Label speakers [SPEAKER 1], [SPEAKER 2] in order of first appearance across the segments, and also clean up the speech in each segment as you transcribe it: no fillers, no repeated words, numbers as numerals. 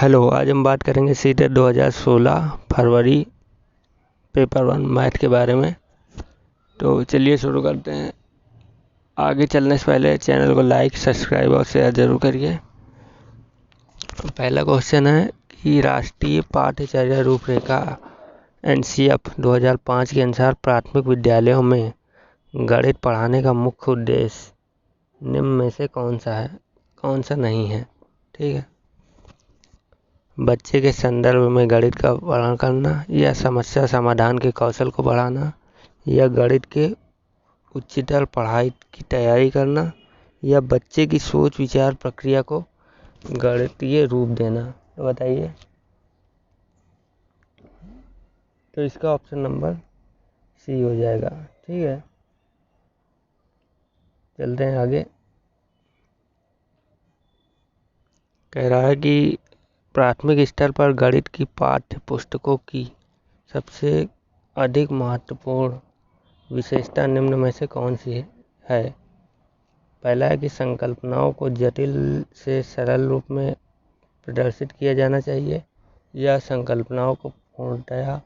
[SPEAKER 1] Hello, आज हम बात करेंगे सीटेट 2016 फरवरी पेपर 1 मैथ के बारे में। तो चलिए शुरू करते हैं। आगे चलने से पहले चैनल को लाइक, सब्सक्राइब और शेयर जरूर करिए। पहला क्वेश्चन है कि राष्ट्रीय पाठ्यचर्या रूपरेखा NCF 2005 के अनुसार प्राथमिक विद्यालयों में गणित पढ़ाने का मुख्य उद्देश्य निम्न में से कौन सा है, कौन सा नहीं है। ठीक है, बच्चे के संदर्भ में गणित का वर्णन करना, या समस्या समाधान के कौशल को बढ़ाना, या गणित के उच्चतर पढ़ाई की तैयारी करना, या बच्चे की सोच विचार प्रक्रिया को गणितीय रूप देना। तो बताइए। तो इसका ऑप्शन नंबर सी हो जाएगा। ठीक है, चलते हैं आगे। कह रहा है कि प्राथमिक स्तर पर गणित की पाठ्य पुस्तकों की सबसे अधिक महत्वपूर्ण विशेषता निम्न में से कौन सी है। पहला है कि संकल्पनाओं को जटिल से सरल रूप में प्रदर्शित किया जाना चाहिए, या संकल्पनाओं को पूर्णतया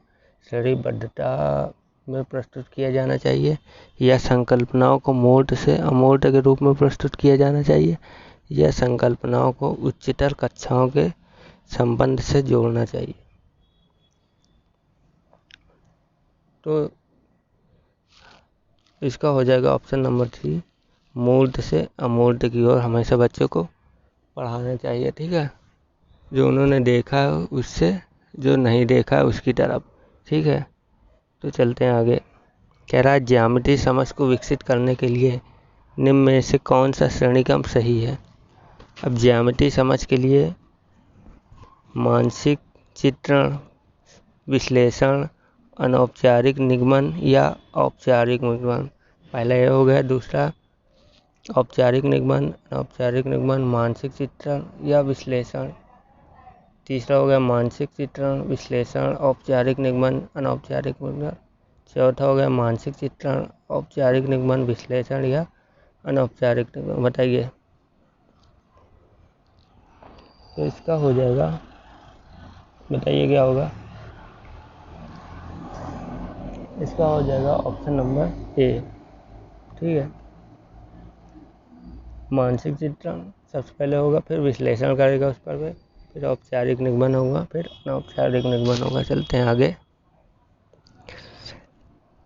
[SPEAKER 1] श्रेणीबद्धता में प्रस्तुत किया जाना चाहिए, या संकल्पनाओं को मूर्त से अमूर्त के रूप में प्रस्तुत किया जाना चाहिए, या संकल्पनाओं को उच्चतर कक्षाओं के संबंध से जोड़ना चाहिए। तो इसका हो जाएगा ऑप्शन नंबर 3, मूर्त से अमूर्त की ओर हमेशा बच्चों को पढ़ाना चाहिए। ठीक है, जो उन्होंने देखा है उससे, जो नहीं देखा है उसकी तरफ। ठीक है, तो चलते हैं आगे। कह रहा है ज्यामिति समझ को विकसित करने के लिए निम्न में से कौन सा श्रेणीक्रम सही है। अब ज्यामिति समझ के लिए मानसिक चित्रण, विश्लेषण, अनौपचारिक निगमन या औपचारिक निगमन। पहला ये हो गया। दूसरा औपचारिक निगमन, अनौपचारिक निगमन, मानसिक चित्रण या विश्लेषण। तीसरा हो गया मानसिक चित्रण, विश्लेषण, औपचारिक निगमन, अनौपचारिक निगमन। चौथा हो गया मानसिक चित्रण, औपचारिक निगमन, विश्लेषण या अनौपचारिक निगमन। बताइए। तो इसका हो जाएगा, बताइए क्या होगा। इसका हो जाएगा ऑप्शन नंबर ए। ठीक है, मानसिक चित्रण सबसे पहले होगा, फिर विश्लेषण करेगा उस पर, फिर औपचारिक निगमन होगा, फिर अनौपचारिक निगमन होगा। चलते हैं आगे।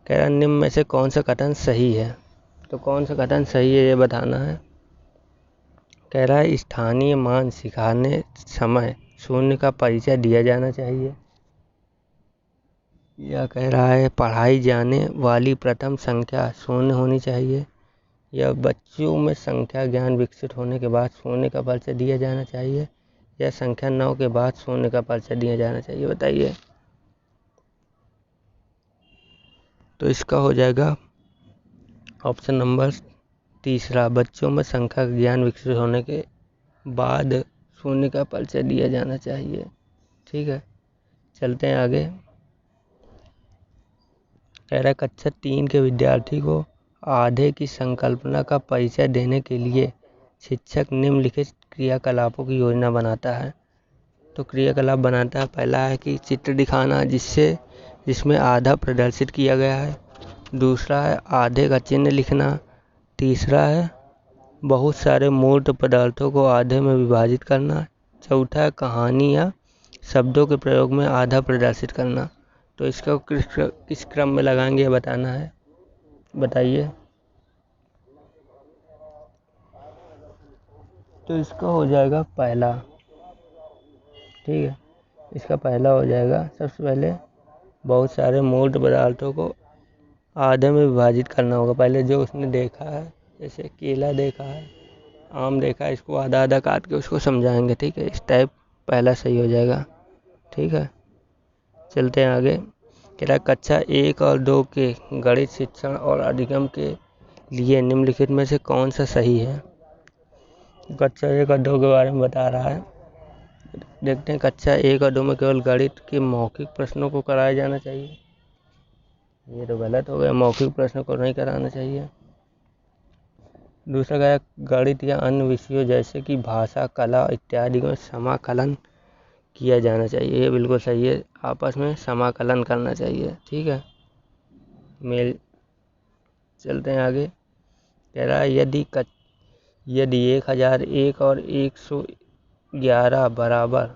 [SPEAKER 1] कह रहा निम्न में से कौन सा कथन सही है। तो कौन सा कथन सही है ये बताना है। कह रहा है स्थानीय मान सिखाने समय शून्य का परिचय दिया जाना चाहिए, या कह रहा है पढ़ाई जाने वाली प्रथम संख्या शून्य होनी चाहिए, या बच्चों में संख्या ज्ञान विकसित होने के बाद शून्य का परिचय दिया जाना चाहिए, या संख्या 9 के बाद शून्य का परिचय दिया जाना चाहिए। बताइए। तो इसका हो जाएगा ऑप्शन नंबर तीसरा, बच्चों में संख्या का ज्ञान विकसित होने के बाद शून्य का परिचय दिया जाना चाहिए। ठीक है, चलते हैं आगे। कह रहा है कक्षा 3 के विद्यार्थी को आधे की संकल्पना का परिचय देने के लिए शिक्षक निम्नलिखित क्रियाकलापों की योजना बनाता है। तो क्रियाकलाप बनाता है, पहला है कि चित्र दिखाना जिसमें आधा प्रदर्शित किया गया है। दूसरा है आधे का चिन्ह लिखना। तीसरा है बहुत सारे मूर्त पदार्थों को आधे में विभाजित करना। चौथा है कहानी या शब्दों के प्रयोग में आधा प्रदर्शित करना। तो इसका किस क्रम में लगाएंगे बताना है। बताइए। तो इसका हो जाएगा पहला। ठीक है, इसका पहला हो जाएगा। सबसे पहले बहुत सारे मूर्त पदार्थों को आधे में विभाजित करना होगा। पहले जो उसने देखा है, जैसे केला देखा है, आम देखा है, इसको आधा आधा काट के उसको समझाएंगे। ठीक है, इस टाइप पहला सही हो जाएगा। ठीक है, चलते हैं आगे। कह रहा कक्षा 1 और 2 के गणित शिक्षण और अधिगम के लिए निम्नलिखित में से कौन सा सही है। कक्षा 1 और 2 के बारे में बता रहा है। देखते हैं। कक्षा 1 और 2 में केवल गणित के मौखिक प्रश्नों को कराया जाना चाहिए। ये तो गलत हो गया, मौखिक प्रश्न को नहीं कराना चाहिए। दूसरा गया गणित या अन्य विषयों जैसे कि भाषा, कला इत्यादि में समाकलन किया जाना चाहिए। ये बिल्कुल सही है, आपस में समाकलन करना चाहिए। ठीक है, मेल चलते हैं आगे। कह रहा है यदि 1001 और 111 बराबर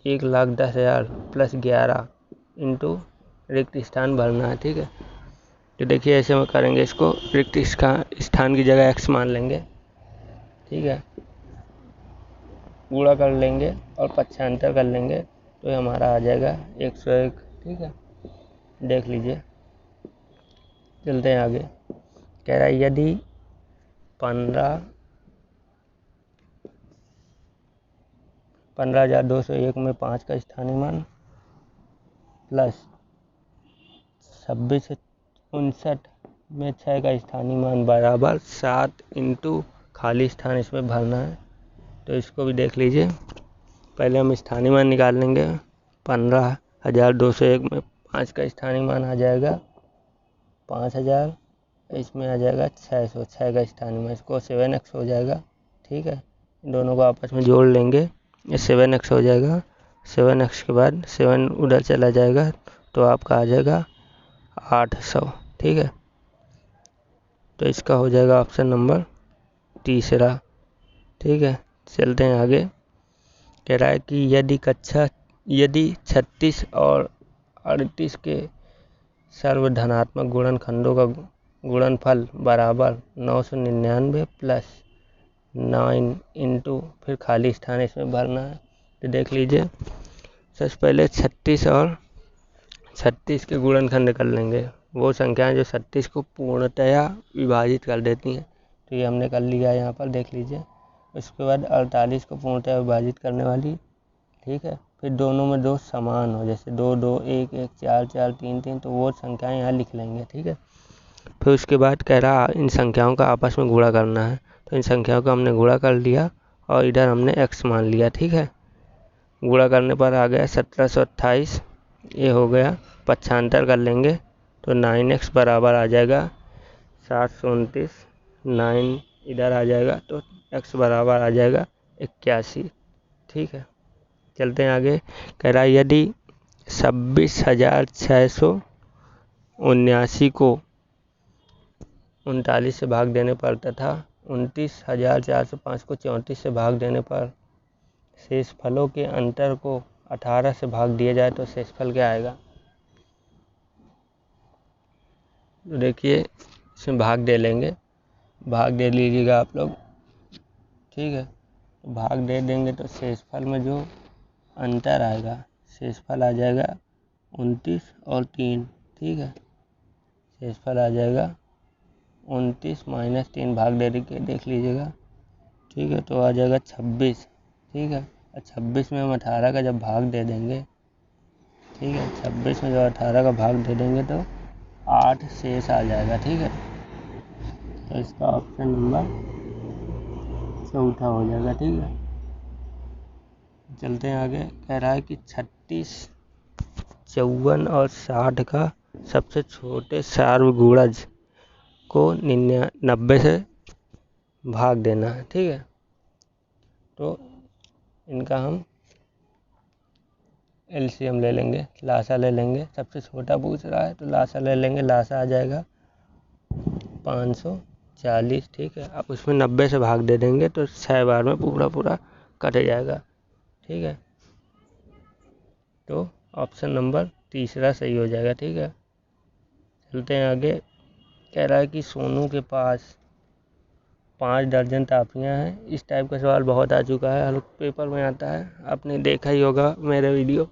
[SPEAKER 1] 1,10,000 प्लस 11 इंटू रिक्त स्थान भरना है। ठीक है, तो देखिए ऐसे में करेंगे, इसको रिक्त स्थान की जगह x मान लेंगे। ठीक है, गुणा कर लेंगे और पक्षांतर कर लेंगे तो ये हमारा आ जाएगा 101। ठीक है, देख लीजिए। चलते हैं आगे। कह रहा है यदि 15,201 में 5 का स्थानीय मान प्लस 2659 में 6 का स्थानीय मान बराबर 7 इंटू खाली स्थान इसमें भरना है। तो इसको भी देख लीजिए। पहले हम स्थानीय मान निकाल लेंगे। 15,201 में 5 का स्थानीय मान आ जाएगा 5,000, इसमें आ जाएगा 600, 6 का स्थानीय मान, इसको 7x हो जाएगा। ठीक है, दोनों को आपस में जोड़ लेंगे, ये 7x हो जाएगा। 7x के बाद 7 उधर चला जाएगा तो आपका आ जाएगा 800। ठीक है, तो इसका हो जाएगा ऑप्शन नंबर तीसरा। ठीक है, चलते हैं आगे। कह रहा है कि यदि 36 और 38 के सर्वधनात्मक गुणनखंडों का गुणनफल बराबर 999 प्लस 9 इंटू फिर खाली स्थान इसमें भरना है। तो देख लीजिए, सबसे पहले 36 और 36 के गुणनखंड कर लेंगे। वो संख्याएं जो 36 को पूर्णतया विभाजित कर देती हैं, तो ये हमने कर लिया यहाँ पर, देख लीजिए। उसके बाद 48 को पूर्णतः विभाजित करने वाली। ठीक है, फिर दोनों में 2 समान हो, जैसे 2 2 1 1 4 4 3 3, तो वो संख्याएं यहाँ लिख लेंगे। ठीक है, फिर उसके बाद कह रहा इन संख्याओं का आपस में गुणा करना है। तो इन संख्याओं का हमने गुणा कर लिया और इधर हमने x मान लिया। ठीक है, गुणा करने पर आ गया 1728, ये हो गया। पक्षांतर कर लेंगे तो 9x बराबर आ जाएगा 729, 9 इधर आ जाएगा तो x बराबर आ जाएगा 81। ठीक है, चलते हैं आगे। कह रहा है यदि 26,679 को 39 से भाग देने पर तथा 29,405 को 34 से भाग देने पर शेष फलों के अंतर को 18 से भाग दिया जाए तो शेषफल क्या आएगा। तो देखिए, इसमें भाग दे लेंगे, भाग दे लीजिएगा आप लोग। ठीक है, तो भाग दे देंगे तो शेषफल में जो अंतर आएगा, शेषफल आ जाएगा 29 और 3। ठीक है, शेषफल आ जाएगा 29 माइनस 3, भाग दे के देख लीजिएगा। ठीक है, तो आ जाएगा 26। ठीक है, 26 में हम 18 का जब भाग दे देंगे, ठीक है, 26 में जब 18 का भाग दे देंगे तो 8 शेष आ जाएगा। ठीक है, तो इसका ऑप्शन नंबर चौथा हो जाएगा। ठीक है, चलते हैं आगे। कह रहा है कि 36, 54 और 60 का सबसे छोटे सार्वगुणज को 90 से भाग देना है। ठीक है, तो इनका हम एलसीएम ले लेंगे, लासा ले लेंगे। सबसे छोटा पूछ रहा है तो लासा ले लेंगे, लासा आ जाएगा 540। ठीक है, आप उसमें 90 से भाग दे देंगे तो 6 बार में पूरा कट जाएगा। ठीक है, तो ऑप्शन नंबर तीसरा सही हो जाएगा। ठीक है, चलते हैं आगे। कह रहा है कि सोनू के पास 5 दर्जन टाफियाँ हैं। इस टाइप का सवाल बहुत आ चुका है, हर पेपर में आता है, आपने देखा ही होगा मेरे वीडियो।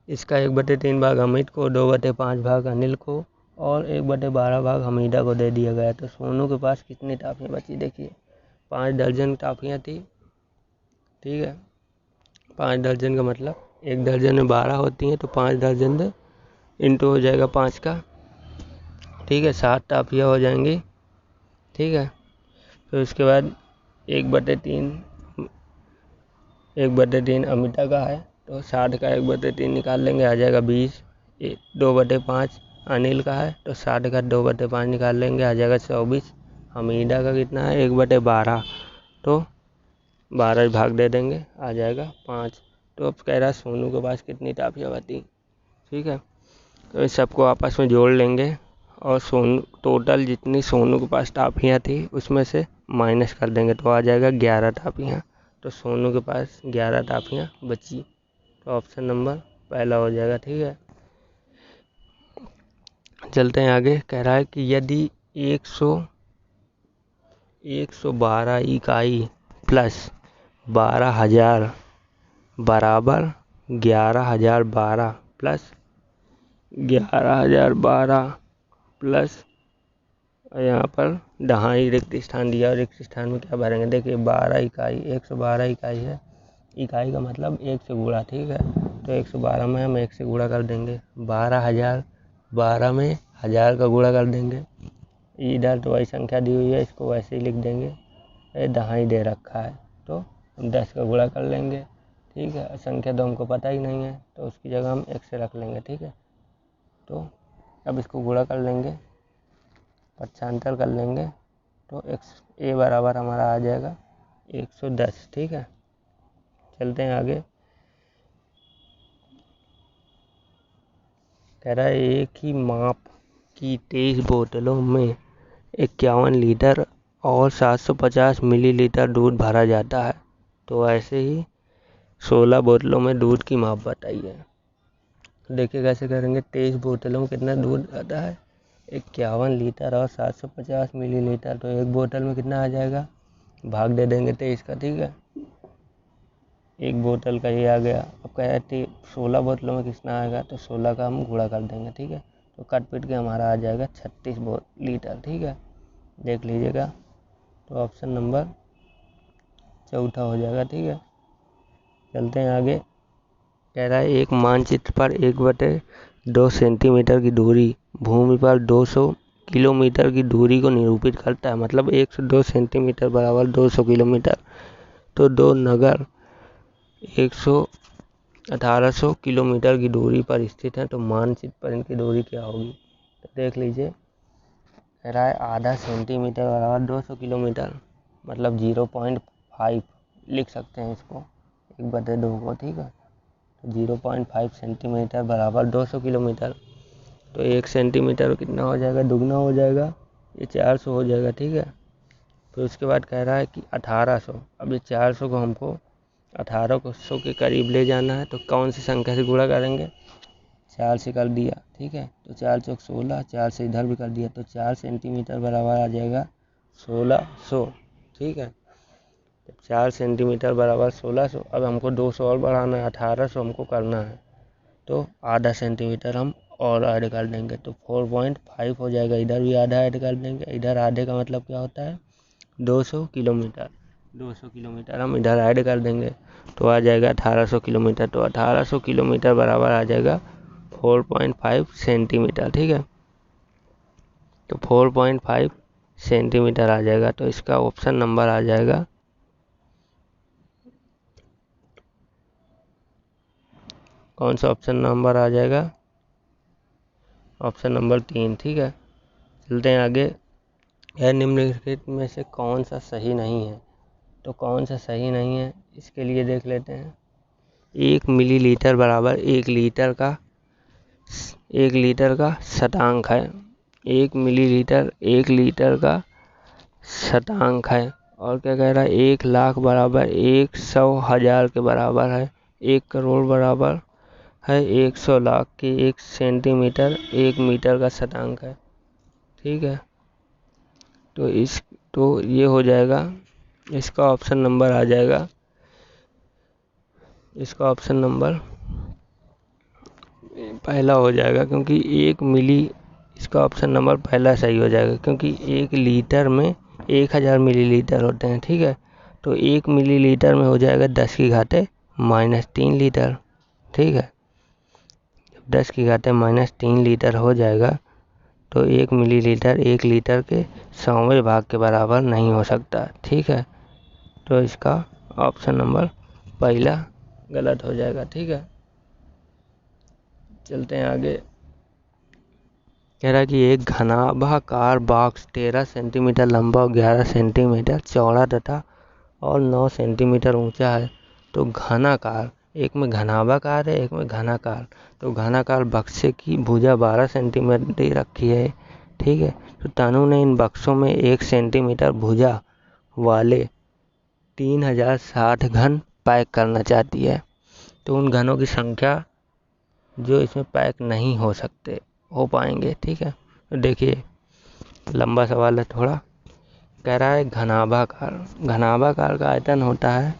[SPEAKER 1] इसका 1/3 भाग अमित को, 2/5 भाग अनिल को और 1/12 भाग हमीदा को दे दिया गया। तो सोनू के पास कितनी टाफियाँ बची, देखिए 5 दर्जन टाफियाँ थी। ठीक है, 5 दर्जन का मतलब 1 दर्जन में 12 होती हैं, तो 5 दर्जन में इंटू हो जाएगा 5 का। ठीक है, 7 टाफियाँ हो जाएंगी। ठीक है, फिर उसके बाद 1/3 अमिता का है, तो 60 का 1/3 निकाल लेंगे, आ जाएगा 20। 2/5 अनिल का है, तो 60 का 2/5 निकाल लेंगे, आ जाएगा 24। हमीदा का कितना है, 1/12, तो 12 भाग दे देंगे, आ जाएगा 5। तो अब कह रहा है सोनू के पास कितनी टाफियाँ बची। ठीक है, तो इस सबको आपस में जोड़ लेंगे और सोनू टोटल जितनी सोनू के पास टाफियाँ थी उसमें से माइनस कर देंगे, तो आ जाएगा 11 टाफियाँ। तो सोनू के पास 11 टाफियाँ बची, तो ऑप्शन नंबर पहला हो जाएगा। ठीक है, चलते हैं आगे। कह रहा है कि यदि 112 इकाई प्लस 12,000 बराबर 11,012 प्लस 11,012 प्लस यहाँ पर दहाई रिक्त स्थान दिया, और रिक्त स्थान में क्या भरेंगे। देखिए 12 इकाई 112 इकाई है, इकाई का मतलब 1 से गुणा। ठीक है, तो 112 में हम 1 से गुणा कर देंगे, 12,000 12 में 1000 का गुणा कर देंगे। इधर तो वही संख्या दी हुई है, इसको वैसे ही लिख देंगे, दहाई दे रखा है तो हम 10 का गुणा कर लेंगे। ठीक है, संख्या तो हमको पता ही नहीं है तो उसकी जगह हम 1 से रख लेंगे। ठीक है, तो अब इसको गुणा कर लेंगे, पक्षांतर कर लेंगे, तो ए बराबर हमारा आ जाएगा 110। ठीक है, चलते हैं आगे। कह रहा है एक ही माप की 23 बोतलों में 51 लीटर और 750 मिलीलीटर दूध भरा जाता है, तो ऐसे ही 16 बोतलों में दूध की माप बताइए। देखिए कैसे करेंगे। 23 बोतलों में कितना दूध आता है, 51 लीटर और 750 मिलीलीटर, तो एक बोतल में कितना आ जाएगा, भाग दे देंगे 23 का। ठीक है, एक बोतल का ये आ गया। अब कह रहे थे 16 बोतलों में कितना आएगा, तो 16 का हम गुणा कर देंगे। ठीक है, तो कट पिट के हमारा आ जाएगा 36 लीटर। ठीक है, देख लीजिएगा, तो ऑप्शन नंबर चौथा हो जाएगा। ठीक है, चलते हैं आगे। कह रहा है एक मानचित्र पर 1/2 सेंटीमीटर की दूरी भूमि पर 200 किलोमीटर की दूरी को निरूपित करता है। मतलब 102 सेंटीमीटर बराबर 200 किलोमीटर। तो दो नगर 1800 किलोमीटर की दूरी पर स्थित है, तो मानचित्र पर इनकी दूरी क्या होगी। तो देख लीजिए, कह रहा है आधा सेंटीमीटर बराबर 200 किलोमीटर, मतलब 0.5 लिख सकते हैं इसको, 1/2 को। ठीक है, तो 0.5 सेंटीमीटर बराबर 200 किलोमीटर, तो 1 सेंटीमीटर कितना हो जाएगा, दुगना हो जाएगा, ये 400 हो जाएगा। ठीक है, फिर उसके बाद कह रहा है कि 1800। अब ये 400 को हमको 1800 के करीब ले जाना है, तो कौन सी संख्या से गुणा करेंगे, 4 से कर दिया। ठीक है, तो 4 चौक 16, 4 से इधर भी कर दिया, तो 4 सेंटीमीटर बराबर आ जाएगा 1600। ठीक है, तो 4 सेंटीमीटर बराबर 1600। अब हमको 200 और बढ़ाना है, 1800 हमको करना है, तो आधा सेंटीमीटर हम और ऐड कर देंगे, तो 4.5 हो जाएगा। इधर भी आधा ऐड कर देंगे, इधर आधे का मतलब क्या होता है, 200 किलोमीटर। 200 किलोमीटर हम इधर ऐड कर देंगे, तो आ जाएगा 1800 किलोमीटर। तो 1800 किलोमीटर बराबर आ जाएगा 4.5 सेंटीमीटर। ठीक है, तो 4.5 सेंटीमीटर आ जाएगा, तो इसका ऑप्शन नंबर आ जाएगा, कौन सा ऑप्शन नंबर आ जाएगा, ऑप्शन नंबर 3। ठीक है, चलते हैं आगे। यह निम्नलिखित में से कौन सा सही नहीं है, तो कौन सा सही नहीं है इसके लिए देख लेते हैं। 1 मिलीलीटर बराबर 1 लीटर का शतांक है। 1 मिलीलीटर 1 लीटर का शतांक है। और क्या कह रहा है, 1 लाख बराबर 100,000 के बराबर है। 1 करोड़ बराबर है 100 लाख की। 1 सेंटीमीटर 1 मीटर का शतांक है। ठीक है, तो ये हो जाएगा, इसका ऑप्शन नंबर आ जाएगा, इसका ऑप्शन नंबर पहला हो जाएगा, क्योंकि 1 मिली, इसका ऑप्शन नंबर पहला सही हो जाएगा, क्योंकि 1 लीटर में 1000 मिलीलीटर होते हैं। ठीक है, तो 1 मिलीलीटर में हो जाएगा 10⁻³ लीटर। ठीक है, 10⁻³ लीटर हो जाएगा, तो 1 मिलीलीटर 1 लीटर के 100वें भाग के बराबर नहीं हो सकता। ठीक है, तो इसका ऑप्शन नंबर पहला गलत हो जाएगा। ठीक है, चलते हैं आगे। कह रहा है कि एक घनाभाकार बॉक्स 13 सेंटीमीटर लंबा और 11 सेंटीमीटर चौड़ा तथा और 9 सेंटीमीटर ऊंचा है। तो घनाकार, एक में घनाभाकार है, एक में घनाकार। तो घनाकार बक्से की भुजा 12 सेंटीमीटर रखी है, ठीक है। तो तनु ने इन बक्सों में 1 सेंटीमीटर भुजा वाले 3060 घन पैक करना चाहती है। तो उन घनों की संख्या जो इसमें पैक नहीं हो पाएंगे, ठीक है। तो देखिए, लंबा सवाल है थोड़ा। कह रहा है घनाभाकार का आयतन होता है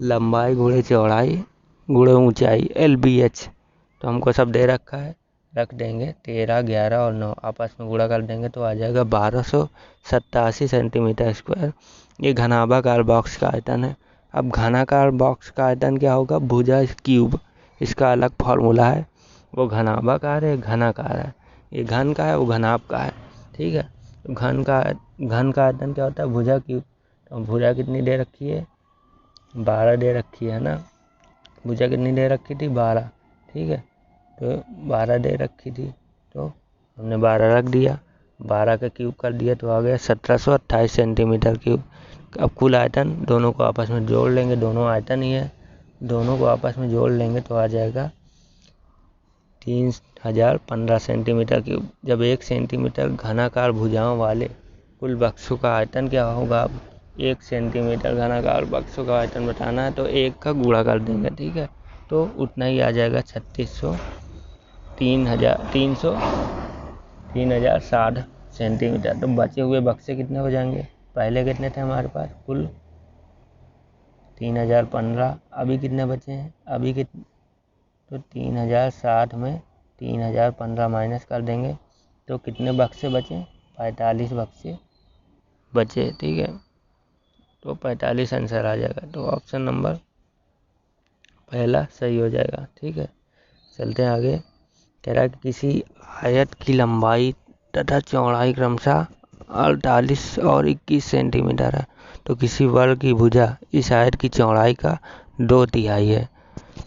[SPEAKER 1] लंबाई गुणे चौड़ाई गुणे ऊंचाई, LBH। तो हमको सब दे रखा है, रख देंगे 13, 11 और 9 आपस में गुणा कर देंगे तो आ जाएगा 1287 सेंटीमीटर स्क्वायर। ये घनाभाकार बॉक्स का आयतन है। अब घनाकार बॉक्स का आयतन क्या होगा? भुजा क्यूब। इसका अलग फॉर्मूला है। वो घनाभाकार है, घनाकार है। ये घन का है, वो घनाभ का है, ठीक है। तो घन का आयतन क्या होता है? भुजा क्यूब। तो भुजा कितनी दे रखी है? 12 दे रखी है ना। भुजा कितनी दे रखी थी? 12, ठीक है। तो 12 दे रखी थी तो हमने 12 रख दिया, 12 का क्यूब कर दिया तो आ गया 1728 सेंटीमीटर क्यूब। अब कुल आयतन दोनों को आपस में जोड़ लेंगे, दोनों आयतन ही है, दोनों को आपस में जोड़ लेंगे तो आ जाएगा 3015 सेंटीमीटर क्यूब। जब 1 सेंटीमीटर घनाकार भुजाओं वाले कुल बक्सों का आयतन क्या होगा? अब 1 सेंटीमीटर घनाकार बक्सों का आयतन बताना है तो 1 का गुणा कर देंगे, ठीक है। तो उतना ही आ जाएगा 3060 सेंटीमीटर। तो बचे हुए बक्से कितने हो जाएंगे? पहले कितने थे हमारे पास? कुल 3015। अभी कितने बचे हैं? अभी कितने? तो 3060 में 3015 माइनस कर देंगे तो कितने बक्से बचे? 45 बक्से बचे, ठीक है। तो 45 आंसर आ जाएगा। तो ऑप्शन नंबर पहला सही हो जाएगा, ठीक है। चलते हैं आगे। कह रहा है कि किसी आयत की लंबाई तथा चौड़ाई क्रमशः 48 और 21 सेंटीमीटर है। तो किसी वर्ग की भुजा इस आयत की चौड़ाई का 2/3 है।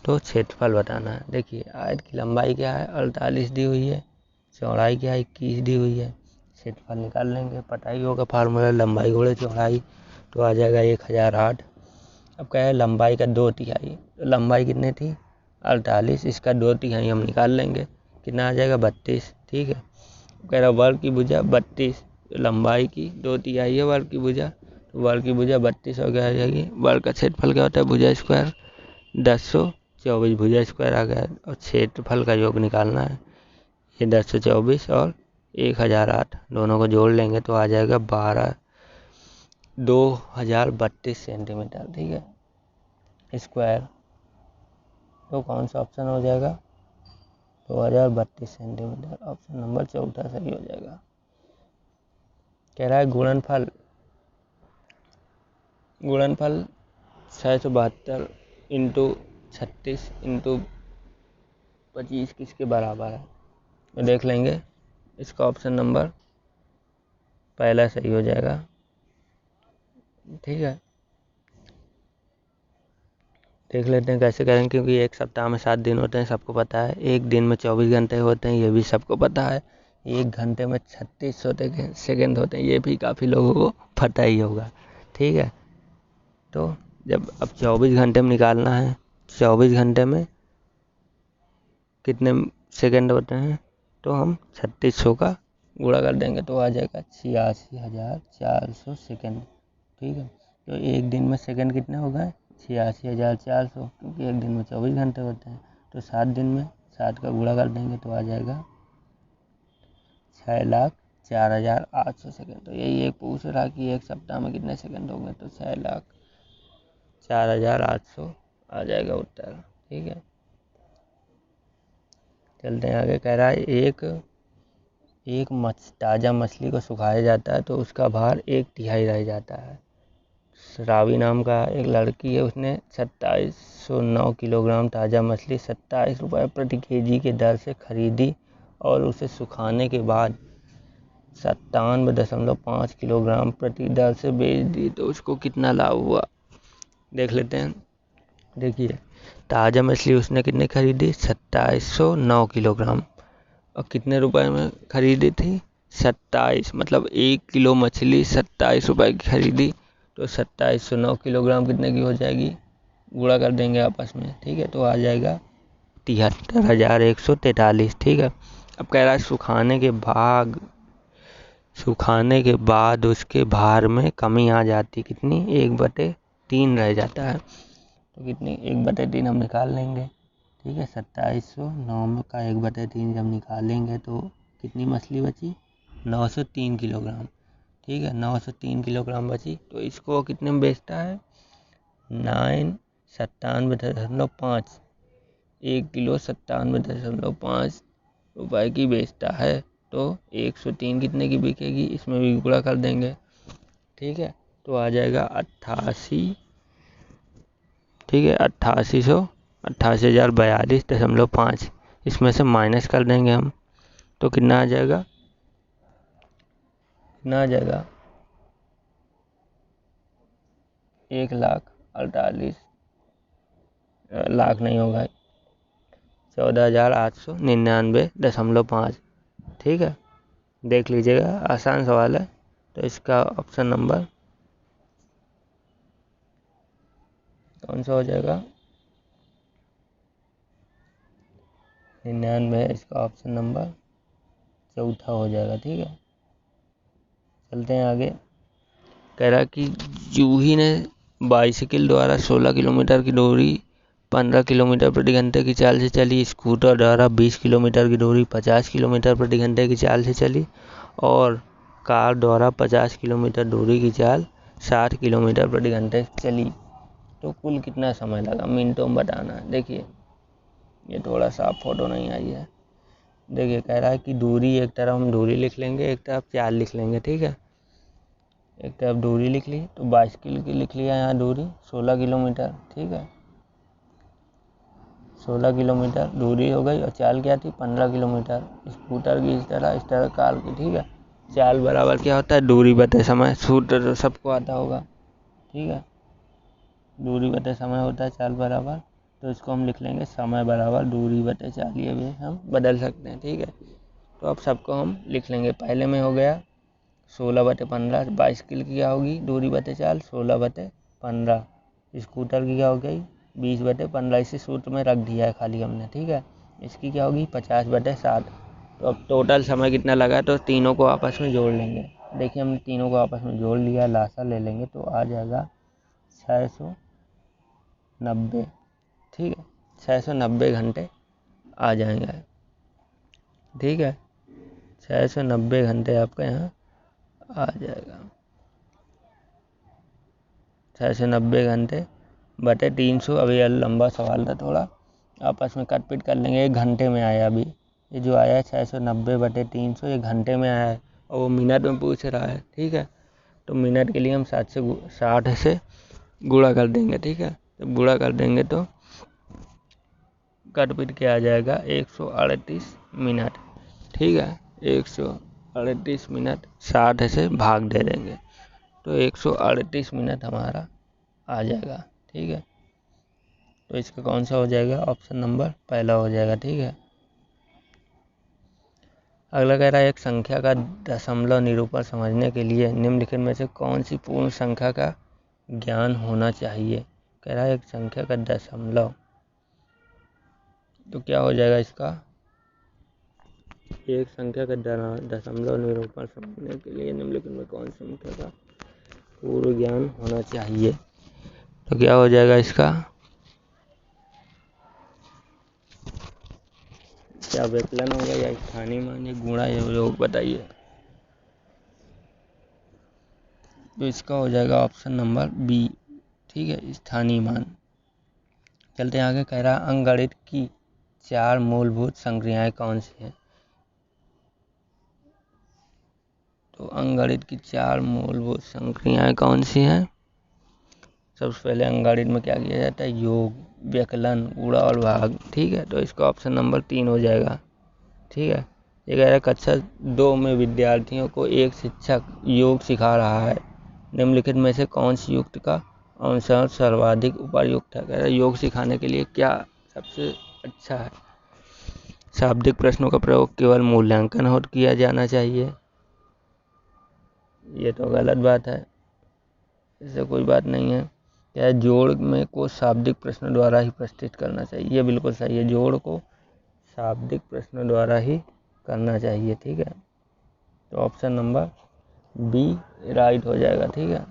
[SPEAKER 1] तो क्षेत्रफल बताना है। देखिए, आयत की लंबाई क्या है? 48 दी हुई है, चौड़ाई क्या है? 21 दी हुई है। क्षेत्रफल निकाल लेंगे, पता ही होगा फार्मूला, लंबाई गुणे चौड़ाई। तो आ जाएगा 1008। अब क्या है? लंबाई का 2/3। तो लंबाई कितनी थी? 48, इसका 2/3 हम निकाल लेंगे, कितना आ जाएगा? 32, ठीक है। कह रहा वर्ग की भुजा 32, लंबाई की 2/3 है वर्ग की भुजा, तो वर्ग की भुजा 32 हो गया आ जाएगी। वर्ग का क्षेत्रफल क्या होता है? भुजा स्क्वायर 1024 भुजा स्क्वायर आ गया। और क्षेत्रफल का योग निकालना है। ये 1024 और 1008 दोनों को जोड़ लेंगे तो आ जाएगा 2032 सेंटीमीटर, ठीक है, स्क्वायर। तो कौन सा ऑप्शन हो जाएगा? 2032 सेंटीमीटर। ऑप्शन नंबर चौथा सही हो जाएगा। कह रहा है गुणनफल 672 इंटू 36 इंटू 25 किसके बराबर है? तो देख लेंगे, इसका ऑप्शन नंबर पहला सही हो जाएगा, ठीक है। देख लेते हैं कैसे करेंगे, क्योंकि एक सप्ताह में 7 दिन होते हैं, सबको पता है। एक दिन में 24 घंटे होते हैं, ये भी सबको पता है। एक घंटे में 36 सेकेंड होते हैं, ये भी काफ़ी लोगों को पता ही होगा, ठीक है। तो जब अब 24 घंटे में निकालना है, 24 घंटे में कितने सेकेंड होते हैं? तो हम 3600 का गुणा कर देंगे तो आ जाएगा 86,400 सेकेंड, ठीक है। तो एक दिन में सेकेंड कितने हो गए? 86,400, क्योंकि एक दिन में 24 घंटे होते हैं। तो 7 दिन में 7 का गुणा कर देंगे तो आ जाएगा 6,04,800 सेकेंड। तो यही एक पूछ रहा कि एक सप्ताह में कितने सेकेंड होंगे, तो 6,04,800 आ जाएगा उत्तर, ठीक है। चलते हैं आगे। कह रहा है एक ताज़ा मछली को सुखाया जाता है तो उसका भार 1/3 रह जाता है। रावी नाम का एक लड़की है, उसने 2709 किलोग्राम ताज़ा मछली 27 रुपये प्रति केजी के दर से खरीदी और उसे सुखाने के बाद 97.5 किलोग्राम प्रति दर से बेच दी, तो उसको कितना लाभ हुआ? देख लेते हैं। देखिए, ताज़ा मछली उसने कितने खरीदी? 2709 किलोग्राम। और कितने रुपए में खरीदी थी? 27, मतलब 1 किलो मछली 27 रुपये की खरीदी तो 2709 किलोग्राम कितने की हो जाएगी, गुणा कर देंगे आपस में, ठीक है, तो आ जाएगा 73,143, ठीक है। अब कह रहा है सुखाने के बाद उसके भार में कमी आ जाती, कितनी, 1/3 रह जाता है, तो कितनी, 1/3 हम निकाल लेंगे, ठीक है। 2709 का 1/3 जब निकालेंगे तो कितनी मछली बची, 903 किलोग्राम, ठीक है, 903 किलोग्राम बची। तो इसको कितने में बेचता है, 97.5, 1 किलो 97.5 रुपए की बेचता है। तो 103 कितने की बिकेगी, इसमें भी गुणा कर देंगे, ठीक है, तो आ जाएगा 88, ठीक है, 88,042.5, इसमें से माइनस कर देंगे हम, तो कितना आ जाएगा, 1,48,000, लाख नहीं होगा, 14,899.5, ठीक है। देख लीजिएगा, आसान सवाल है। तो इसका ऑप्शन नंबर कौन सा हो जाएगा, 99 है, इसका ऑप्शन नंबर चौथा हो जाएगा, ठीक है। चलते हैं आगे। कह रहा कि जूही ने बाइसिकल द्वारा 16 किलोमीटर की दूरी 15 किलोमीटर प्रति घंटे की चाल से चली, स्कूटर द्वारा 20 किलोमीटर की दूरी 50 किलोमीटर प्रति घंटे की चाल से चली, और कार द्वारा 50 किलोमीटर दूरी की चाल 60 किलोमीटर प्रति घंटे चली, तो कुल कितना समय लगा, मिनटों में बताना है। देखिए ये थोड़ा साफ फोटो नहीं आई है, देखिए कह रहा है कि दूरी, एक तरफ हम दूरी लिख लेंगे, एक तरफ चाल लिख लेंगे, ठीक है। एक तरफ दूरी लिख ली, तो बाइसिकल की लिख लिया यहाँ दूरी 16 किलोमीटर, ठीक है, 16 किलोमीटर दूरी हो गई, और चाल क्या थी, 15 किलोमीटर। स्कूटर की इस तरह कार की, ठीक है। चाल बराबर क्या होता है, दूरी बटे समय, सूत्र तो सबको आता होगा, ठीक है, दूरी बटे समय होता है चाल बराबर, तो इसको हम लिख लेंगे समय बराबर दूरी बटे चाल, ये भी हम बदल सकते हैं, ठीक है। तो अब सबको हम लिख लेंगे, पहले में हो गया 16/15, बाइसिकल की क्या होगी, दूरी बटे चाल 16/15, स्कूटर की क्या हो गई 20/15, इसी सूत्र में रख दिया है खाली हमने, ठीक है। इसकी क्या होगी 50/60। तो अब टोटल समय कितना लगा, तो तीनों को आपस में जोड़ लेंगे। देखिए हमने तीनों को आपस में जोड़ लिया, लासा ले लेंगे तो आ जाएगा 690, ठीक है, 690 घंटे आ जाएंगे, ठीक है, 690 घंटे आपका यहाँ आ जाएगा, 690 घंटे बटे 300। अभी लंबा सवाल था थोड़ा, आपस में कट पिट कर लेंगे, 1 घंटे में आया अभी, ये जो आया है 690/300, ये घंटे में आया है, और वो मिनट में पूछ रहा है, ठीक है। तो मिनट के लिए हम 60 से गुणा कर देंगे, ठीक है। जब गुणा कर देंगे तो कट पिट के आ जाएगा 138 मिनट, ठीक है, 138 मिनट 60 से भाग दे देंगे, तो 138 मिनट हमारा आ जाएगा, ठीक है। तो इसका कौन सा हो जाएगा, ऑप्शन नंबर पहला हो जाएगा, ठीक है। अगला कह रहा है एक संख्या का दशमलव निरूपण समझने के लिए निम्नलिखित में से कौन सी पूर्ण संख्या का ज्ञान होना चाहिए। कह रहा है एक संख्या का दशमलव, तो क्या हो जाएगा इसका, एक संख्या का दशमलव निरूपण समझने के लिए निम्नलिखित में कौन सी संख्या का पूर्ण ज्ञान होना चाहिए, तो क्या हो जाएगा इसका, क्या व्यकलन होगा या स्थानीय मान या गुणा या योग, बताइए। तो इसका हो जाएगा ऑप्शन नंबर बी, ठीक है, स्थानीय मान। चलते हैं आगे। कह रहा अंकगणित की 4 मूलभूत संक्रियाएं कौन सी हैं। तो अंकगणित की 4 मूलभूत संक्रियाएं कौन सी हैं। सबसे पहले अंकगणित में क्या किया जाता है, योग, व्यकलन, गुणा और भाग, ठीक है। तो इसका ऑप्शन नंबर 3 हो जाएगा, ठीक है। ये कह रहा है कक्षा 2 में विद्यार्थियों को एक शिक्षक योग सिखा रहा है, निम्नलिखित में से कौन सी युक्ति का अनुसरण सर्वाधिक उपयुक्त है। कह रहा है योग सिखाने के लिए क्या सबसे अच्छा है। शाब्दिक प्रश्नों का प्रयोग केवल मूल्यांकन और किया जाना चाहिए, ये तो गलत बात है। ऐसे कोई बात नहीं है। क्या जोड़ में को शाब्दिक प्रश्न द्वारा ही प्रस्तुत करना चाहिए, ये बिल्कुल सही है, जोड़ को शाब्दिक प्रश्न द्वारा ही करना चाहिए। ठीक है, तो ऑप्शन नंबर बी राइट हो जाएगा। ठीक है,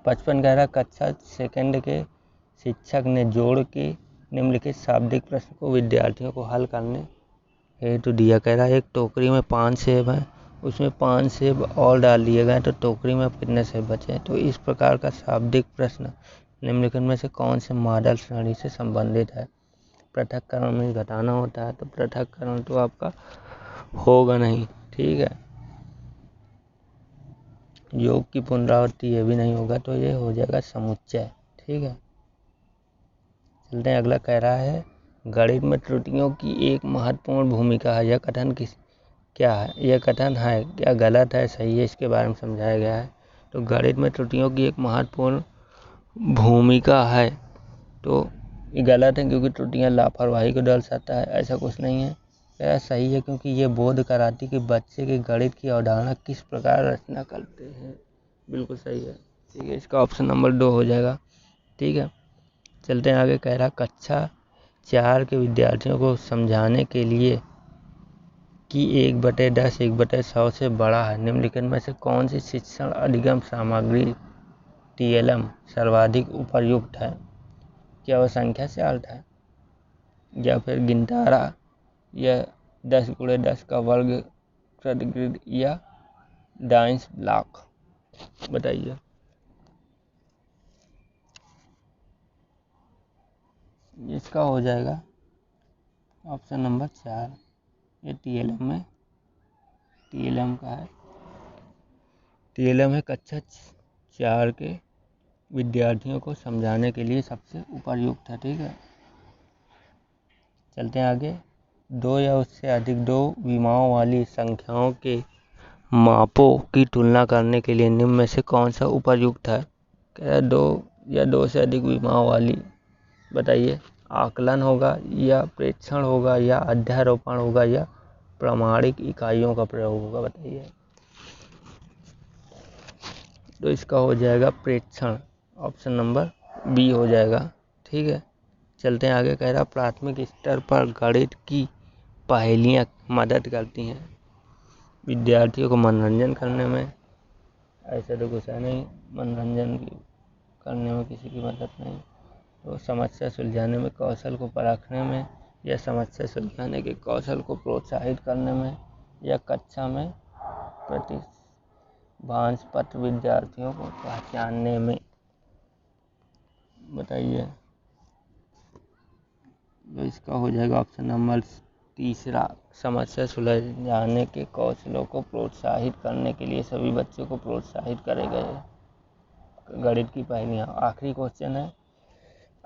[SPEAKER 1] 55 कह रहा कक्षा सेकंड के शिक्षक ने जोड़ के निम्नलिखित शाब्दिक प्रश्न को विद्यार्थियों को हल करने हेतु दिया। कह रहा है एक टोकरी में 5 सेब हैं, उसमें 5 सेब और डाल दिए गए तो टोकरी में कितने सेब बचे। तो इस प्रकार का शाब्दिक प्रश्न निम्नलिखित में से कौन से मॉडल श्रेणी से संबंधित है। पृथक्करण में घटाना होता है, तो पृथक्करण तो आपका होगा नहीं। ठीक है, योग की पुनरावृत्ति ये भी नहीं होगा, तो ये हो जाएगा समुच्चय। ठीक है, चलते हैं। अगला कह रहा है गणित में त्रुटियों की एक महत्वपूर्ण भूमिका है, यह कथन क्या है। यह कथन है क्या गलत है सही है, इसके बारे में समझाया गया है। तो गणित में त्रुटियों की एक महत्वपूर्ण भूमिका है, तो ये गलत है क्योंकि त्रुटियां लापरवाही को दर्शाता है, ऐसा कुछ नहीं है। क्या सही है क्योंकि ये बोध कराती कि बच्चे के गणित की अवधारणा किस प्रकार रचना करते हैं, बिल्कुल सही है। ठीक है, इसका ऑप्शन नंबर 2 हो जाएगा। ठीक है, चलते हैं आगे। कह रहा कक्षा 4 के विद्यार्थियों को समझाने के लिए कि 1/10 1/100 से बड़ा है, निम्नलिखित में से कौन सी शिक्षण अधिगम सामग्री TLM सर्वाधिक उपयुक्त है। क्या वह संख्या चार्ट है, या फिर गिनतारा, या 10x10 का वर्ग प्रतिग्रिड, या डाइस ब्लॉक, बताइए। इसका हो जाएगा ऑप्शन नंबर 4, ये TLM का है। TLM है कक्षा 4 के विद्यार्थियों को समझाने के लिए सबसे उपयुक्त है। ठीक है, चलते हैं आगे। 2 या उससे अधिक 2 विमाओं वाली संख्याओं के मापों की तुलना करने के लिए निम्न में से कौन सा उपयुक्त है। क्या 2 या 2 से अधिक विमाओं वाली, बताइए। आकलन होगा, या प्रेक्षण होगा, या अध्यारोपण होगा, या प्रामाणिक इकाइयों का प्रयोग होगा, बताइए। तो इसका हो जाएगा प्रेक्षण, ऑप्शन नंबर बी हो जाएगा। ठीक है, चलते हैं आगे। कह रहा प्राथमिक स्तर पर गणित की पहेलियाँ मदद करती हैं विद्यार्थियों को मनोरंजन करने में, ऐसा तो कुछ है नहीं, मनोरंजन करने में किसी की मदद नहीं। तो समस्या सुलझाने में, कौशल को परखने में, या समस्या सुलझाने के कौशल को प्रोत्साहित करने में, या कक्षा में प्रतिभांश पत्र विद्यार्थियों को पहचानने में, बताइए। तो इसका हो जाएगा ऑप्शन नंबर 3, समस्या सुलझाने के कौशलों को प्रोत्साहित करने के लिए सभी बच्चों को प्रोत्साहित करे गए गणित की पहेलियाँ। आखिरी क्वेश्चन है,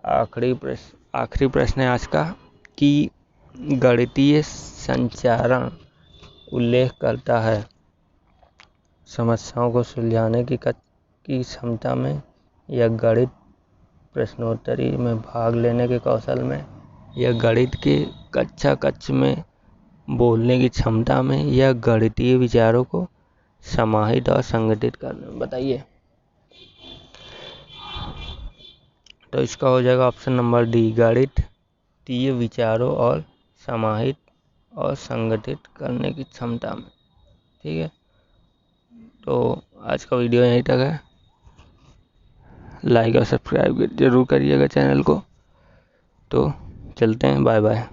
[SPEAKER 1] आखिरी प्रश्न है आज का, कि गणितीय संचारण उल्लेख करता है समस्याओं को सुलझाने की क्षमता में, या गणित प्रश्नोत्तरी में भाग लेने के कौशल में, या गणित के कक्ष में बोलने की क्षमता में, या गणितीय विचारों को समाहित और संगठित करने में, बताइए। तो इसका हो जाएगा ऑप्शन नंबर डी, गणितीय विचारों और समाहित और संगठित करने की क्षमता में। ठीक है, तो आज का वीडियो यहीं तक है। लाइक और सब्सक्राइब जरूर करिएगा चैनल को। तो चलते हैं, बाय बाय।